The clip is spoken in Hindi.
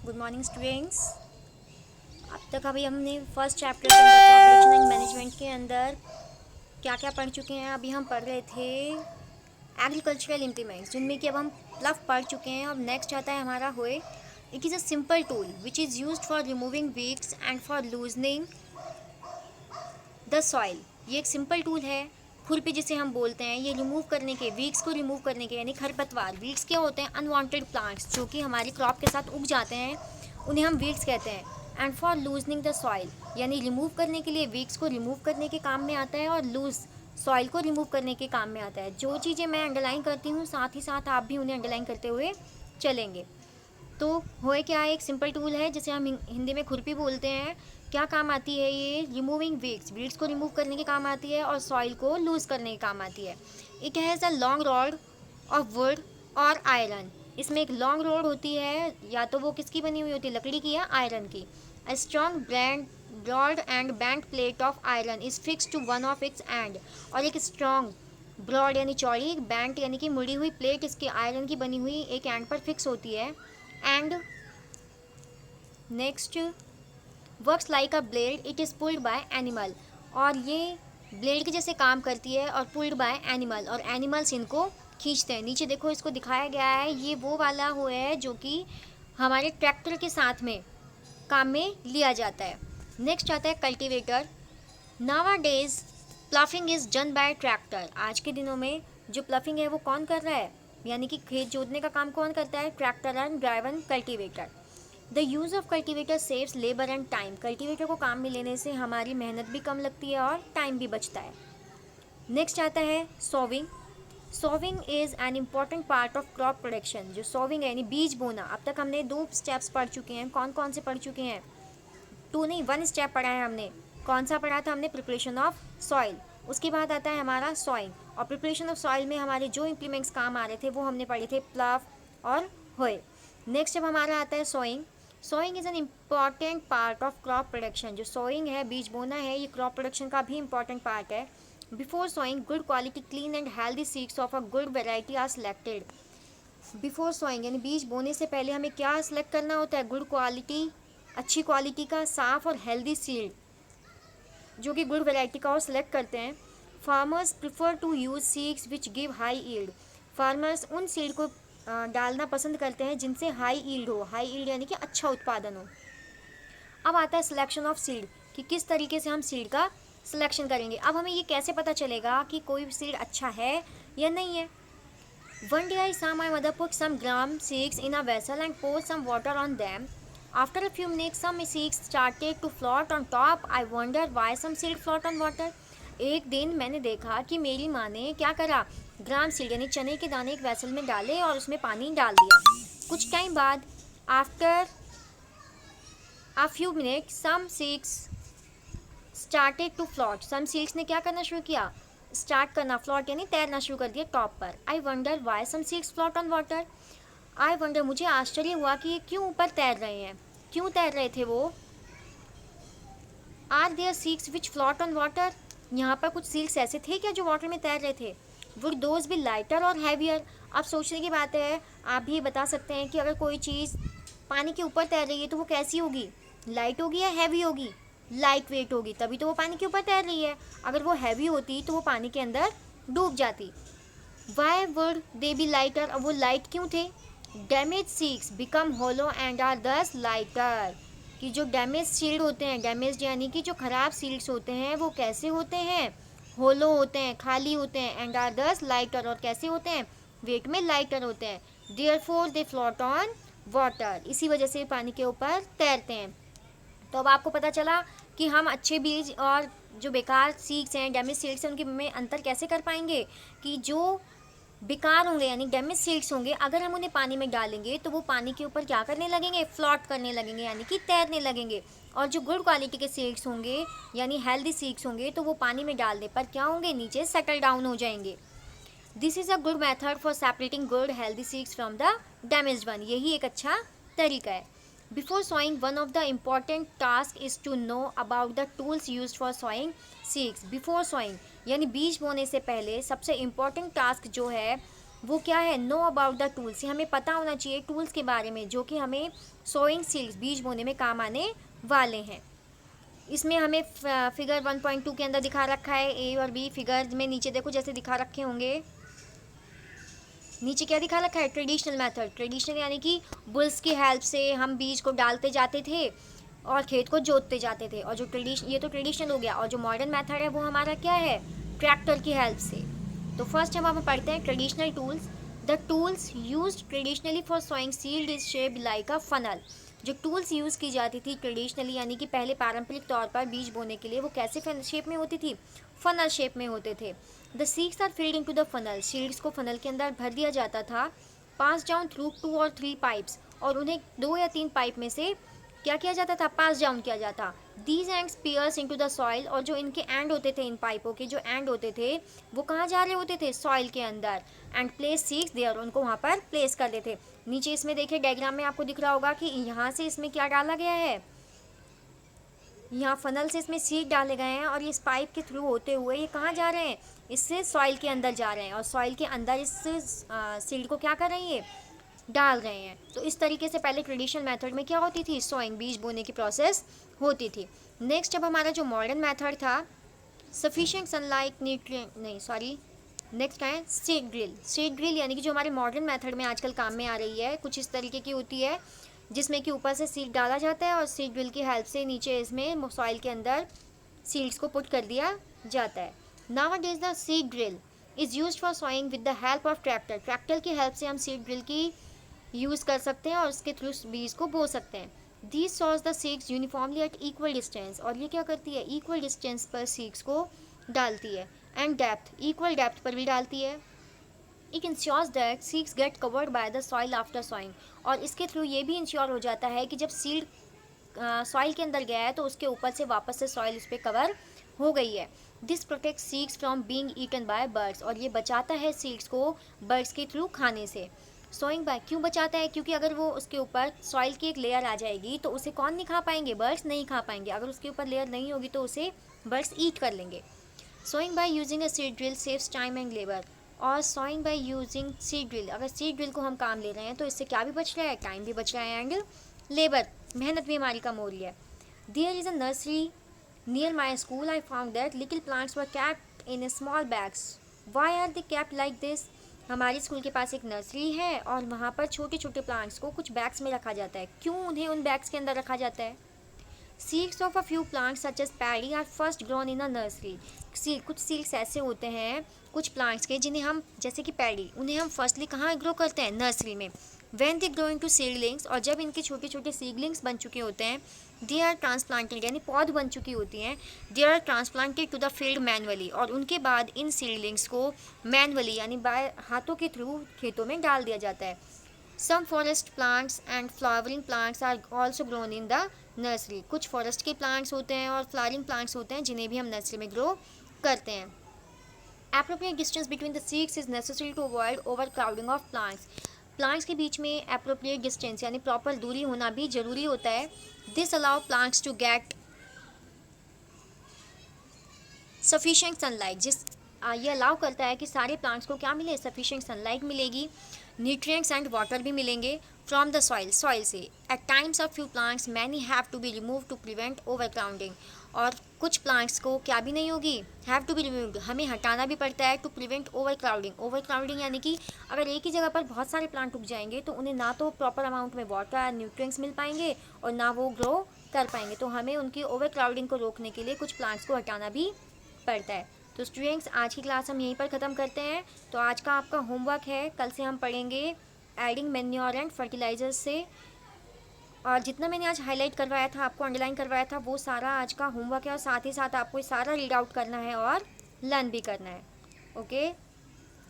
Good morning students. अब तक अभी हमने फर्स्ट चैप्टर के अंदर ऑपरेशन एंड मैनेजमेंट के अंदर क्या क्या पढ़ चुके हैं। अभी हम पढ़ रहे थे एग्रीकल्चरल इम्प्लीमेंट्स, जिनमें कि अब हम प्लफ पढ़ चुके हैं। अब नेक्स्ट आता है हमारा होए। It is a simple tool which is used for removing weeks and for loosening the soil. ये एक सिंपल टूल है, खुरपी जिसे हम बोलते हैं। ये रिमूव करने के, वीक्स को रिमूव करने के, यानी खरपतवार। वीक्स क्या होते हैं? अनवांटेड प्लांट्स जो कि हमारी क्रॉप के साथ उग जाते हैं, उन्हें हम वीक्स कहते हैं। And for loosening the soil, यानी रिमूव करने के लिए वीक्स को रिमूव करने के काम में आता है और लूज सॉइल को रिमूव करने के काम में आता है। जो चीज़ें मैं अंडरलाइन करती हूँ, साथ ही साथ आप भी उन्हें अंडरलाइन करते हुए चलेंगे। तो होए क्या है, एक सिंपल टूल है जिसे हम हिंदी में खुरपी बोलते हैं। क्या काम आती है ये? रिमूविंग वीड्स, वीड्स को रिमूव करने के काम आती है और सॉइल को लूज करने के काम आती है। It has a long rod of would और आयरन। इसमें एक लॉन्ग रॉड होती है, या तो वो किसकी बनी हुई होती है, लकड़ी की या आयरन की। A strong broad and band plate of iron is fix to one of its end. और एक स्ट्रॉन्ग ब्रॉड यानी चौड़ी, एक बैंड यानी कि मुड़ी हुई प्लेट इसके आयरन की बनी हुई एक एंड पर फिक्स होती है। And next works like a blade, it is pulled bye animal. और ये ब्लेड के जैसे काम करती है और पुल्ड बाय एनिमल, और एनिमल्स इनको खींचते हैं। नीचे देखो, इसको दिखाया गया है, ये वो वाला हुआ है जो कि हमारे ट्रैक्टर के साथ में काम में लिया जाता है। नेक्स्ट आता है cultivator. Nowadays ploughing is done by tractor. आज के दिनों में जो प्लफिंग है वो कौन कर रहा है, यानी कि खेत जोतने का काम कौन करता है? Tractor and driven cultivator. The use of cultivator saves labour and time. Cultivator को काम में लेने से हमारी मेहनत भी कम लगती है और टाइम भी बचता है। नेक्स्ट आता है sowing. Sowing is an important part of crop production. जो सोविंग है यानी बीज बोना, अब तक हमने 2 स्टेप्स पढ़ चुके हैं। कौन कौन से पढ़ चुके हैं? 2 नहीं, 1 स्टेप पढ़ा है हमने। कौन सा पढ़ा था हमने? Preparation of soil. उसके बाद आता है हमारा सॉइंग, और प्रिपरेशन ऑफ सॉइल में हमारे जो इम्प्लीमेंट्स काम आ रहे थे वो हमने पढ़े थे, प्लाव और होए। नेक्स्ट जब हमारा आता है sowing. Sowing is an important part of crop production. जो सोइंग है, बीज बोना है, ये क्रॉप प्रोडक्शन का भी इम्पॉर्टेंट पार्ट है। Before sowing good quality clean and healthy seeds of a good variety are selected. Before sowing यानी बीज बोने से पहले हमें क्या सेलेक्ट करना होता है? गुड क्वालिटी, अच्छी क्वालिटी का साफ और हेल्दी सीड, जो कि गुड वैरायटी का और सेलेक्ट करते हैं। Farmers prefer to use seeds which give high yield. Farmers उन सीड को डालना पसंद करते हैं जिनसे हाई ईल्ड हो। हाई ईल्ड यानी कि अच्छा उत्पादन हो। अब आता है सिलेक्शन ऑफ सीड, कि किस तरीके से हम सीड का सिलेक्शन करेंगे। अब हमें ये कैसे पता चलेगा कि कोई सीड अच्छा है या नहीं है? One day I saw my mother put some gram seeds in a vessel and pour some water on them. After a few minutes, some seeds started to float on top. I wondered why some seeds float on water. एक दिन मैंने देखा कि मेरी माँ ने क्या करा, ग्राम सीड यानी चने के दाने एक वेसल में डाले और उसमें पानी डाल दिया। कुछ टाइम बाद, after a few minutes, some seeds started to float. some seeds ने क्या करना शुरू किया? स्टार्ट करना, फ्लॉट यानी तैरना शुरू कर दिया टॉप पर। I wonder why some seeds float on water. I wonder, मुझे आश्चर्य हुआ कि ये क्यों ऊपर तैर रहे हैं। क्यों तैर रहे थे वो? Are there seeds which float on water. यहाँ पर कुछ सीड्स ऐसे थे क्या जो वाटर में तैर रहे थे? वुड दोज बी लाइटर और हैवियर। अब सोचने की बात है, आप भी ये बता सकते हैं कि अगर कोई चीज़ पानी के ऊपर तैर रही है तो वो कैसी होगी? लाइट होगी या हैवी होगी? लाइट वेट होगी, तभी तो वो पानी के ऊपर तैर रही है। अगर वो हैवी होती तो वो पानी के अंदर डूब जाती। Why would they be lighter. अब वो लाइट क्यों थे? Damage seeds become hollow and are thus lighter. कि जो डैमेज सीड होते हैं, डैमेज यानी कि जो खराब सीड्स होते हैं, वो कैसे होते हैं? होलो होते हैं, खाली होते हैं। एंड आर दस लाइटर, और कैसे होते हैं? वेट में लाइटर होते हैं। Therefore they float on water, इसी वजह से पानी के ऊपर तैरते हैं। तो अब आपको पता चला कि हम अच्छे बीज और जो बेकार सीड्स हैं, डैमेज सीड्स हैं, उनके में अंतर कैसे कर पाएंगे। कि जो बेकार होंगे यानी डैमेज सीड्स होंगे, अगर हम उन्हें पानी में डालेंगे तो वो पानी के ऊपर क्या करने लगेंगे? फ्लॉट करने लगेंगे, यानी कि तैरने लगेंगे। और जो गुड क्वालिटी के सीड्स होंगे यानी हेल्दी सीड्स होंगे, तो वो पानी में डालने पर क्या होंगे? नीचे सेटल डाउन हो जाएंगे। This is a good method for separating good healthy seeds from the damaged one. यही एक अच्छा तरीका है। Before sowing, one of the important tasks is to know about the tools used for sowing seeds. Before sowing यानी बीज बोने से पहले सबसे इम्पोर्टेंट टास्क जो है वो क्या है, नो अबाउट द टूल्स, हमें पता होना चाहिए टूल्स के बारे में जो कि हमें सोइंग सीड्स बीज बोने में काम आने वाले हैं। इसमें हमें फिगर 1.2 के अंदर दिखा रखा है ए और बी। फिगर में नीचे देखो जैसे दिखा रखे होंगे, नीचे क्या दिखा रखा है, ट्रेडिशनल मेथड। ट्रेडिशनल यानी कि बुल्स की हेल्प से हम बीज को डालते जाते थे और खेत को जोतते जाते थे। और जो ये तो ट्रेडिशनल हो गया। और जो मॉडर्न मेथड है वो हमारा क्या है, ट्रैक्टर की हेल्प से। तो फर्स्ट हम पढ़ते हैं traditional tools. The tools used traditionally for sowing seed is shaped like a funnel. जो टूल्स यूज़ की जाती थी ट्रेडिशनली यानी कि पहले पारंपरिक तौर पर बीज बोने के लिए, वो कैसे शेप में होती थी, फनल शेप में होते थे। The seeds are filled into the funnel, seeds को फनल के अंदर भर दिया जाता था। पास डाउन थ्रू 2 और 3 पाइप्स, और उन्हें 2 या 3 पाइप में से क्या किया जाता था, पास डाउन किया जाता। These ends pierce into the soil, और जो इनके एंड होते थे, इन पाइपों के जो एंड होते थे वो कहाँ जा रहे होते थे, सॉइल के अंदर। एंड प्लेस सीड्स देयर, उनको वहाँ पर प्लेस कर देते। नीचे इसमें देखिए डायग्राम में आपको दिख रहा होगा कि यहाँ से इसमें क्या डाला गया है, यहाँ फनल से इसमें सीड डाले गए हैं और इस पाइप के थ्रू होते हुए ये कहाँ जा रहे हैं, इससे सॉइल के अंदर जा रहे हैं और सॉइल के अंदर इस सीड को क्या कर रहे हैं, डाल रहे हैं। तो इस तरीके से पहले ट्रेडिशनल मेथड में क्या होती थी, सोइंग बीज बोने की प्रोसेस होती थी। नेक्स्ट अब हमारा जो मॉडर्न मेथड था, सफिशिएंट सनलाइट नेक्स्ट है सीड ड्रिल। सीड ड्रिल यानी कि जो हमारे मॉडर्न मेथड में आजकल काम में आ रही है, कुछ इस तरीके की होती है जिसमें कि ऊपर से सीड डाला जाता है और सीड ड्रिल की हेल्प से नीचे इसमें सॉइल के अंदर सीड्स को पुट कर दिया जाता है। Nowadays the seed drill is used for sowing with the help of tractor. Tractor की हेल्प से हम सीड ड्रिल की यूज़ कर सकते हैं और उसके थ्रू बीज को बो सकते हैं। These sows the seeds uniformly at equal distance, और ये क्या करती है, इक्वल डिस्टेंस पर सीड्स को डालती है। एंड डेप्थ, इक्वल डेप्थ पर भी डालती है। It ensures that seeds get covered by the soil after sowing, और इसके थ्रू ये भी इंश्योर हो जाता है कि जब सीड सॉइल के अंदर गया है तो उसके ऊपर से वापस से सॉइल उस पर कवर हो गई है। This protect seeds from being eaten by birds, और ये बचाता है सीड्स को बर्ड्स के थ्रू खाने से। सोइंग बाय क्यों बचाता है, क्योंकि अगर वो उसके ऊपर सॉइल की एक लेयर आ जाएगी तो उसे कौन नहीं खा पाएंगे, बर्ड्स नहीं खा पाएंगे। अगर उसके ऊपर लेयर नहीं होगी तो उसे बर्ड्स ईट कर लेंगे। Sowing by using a seed drill saves time and labour, और sowing by using seed drill, अगर सीड ड्रिल को हम काम ले रहे हैं तो इससे क्या भी बच रहा है, टाइम भी बच रहा है एंड लेबर, मेहनत भी हमारी कम हो रही है। There is a nursery near my school, I found that little plants were kept in small bags. Why are they kept like this. हमारे स्कूल के पास एक नर्सरी है और वहाँ पर छोटे छोटे प्लांट्स को कुछ बैग्स में रखा जाता है। क्यों उन्हें उन बैग्स के अंदर रखा जाता है? Seeds of a few plants such as paddy are first grown in a nursery. कुछ सीड्स ऐसे होते हैं कुछ प्लांट्स के जिन्हें हम, जैसे कि पैडी, उन्हें हम फर्स्टली कहाँ ग्रो करते हैं, नर्सरी में। When they grow into seedlings, और जब इनके छोटे छोटे सीडलिंग्स बन चुके होते हैं, दे आर ट्रांसप्लांटेड यानी पौध बन चुकी होती हैं, they are transplanted to the field manually, और उनके बाद इन सीडलिंग्स को मैनुअली यानी बाय हाथों के थ्रू खेतों में डाल दिया जाता है। Some forest plants and flowering plants are also grown in the nursery. कुछ फॉरेस्ट के प्लांट्स होते हैं और फ्लावरिंग प्लांट्स होते हैं जिन्हें भी हम नर्सरी में ग्रो करते हैं। Appropriate distance between the seeds is necessary to avoid overcrowding of plants. Plants के बीच में एप्रोप्रिएट डिस्टेंस यानी प्रॉपर दूरी होना भी जरूरी होता है। This allow plants to get sufficient sunlight, ये अलाउ करता है कि सारे प्लांट्स को क्या मिले, सफिशिएंट सनलाइट मिलेगी, न्यूट्रिएंट्स एंड वाटर भी मिलेंगे फ्रॉम द सॉइल से। At times of few plants many have to be remove to prevent overcrowding, और कुछ प्लांट्स को क्या भी नहीं होगी, हैव टू बी रिमूव्ड, हमें हटाना भी पड़ता है, टू प्रिवेंट ओवरक्राउडिंग। ओवरक्राउडिंग यानी कि अगर एक ही जगह पर बहुत सारे प्लांट उग जाएंगे तो उन्हें ना तो प्रॉपर अमाउंट में वाटर न्यूट्रिएंट्स मिल पाएंगे और ना वो ग्रो कर पाएंगे। तो हमें उनकी ओवरक्राउडिंग को रोकने के लिए कुछ प्लांट्स को हटाना भी पड़ता है। तो स्टूडेंट्स, आज की क्लास हम यहीं पर ख़त्म करते हैं। तो आज का आपका होमवर्क है, कल से हम पढ़ेंगे एडिंग मैन्योर एंड फर्टिलाइजर्स से, और जितना मैंने आज हाईलाइट करवाया था, आपको अंडरलाइन करवाया था, वो सारा आज का होमवर्क है, और साथ ही साथ आपको ये सारा रीड आउट करना है और लर्न भी करना है। ओके।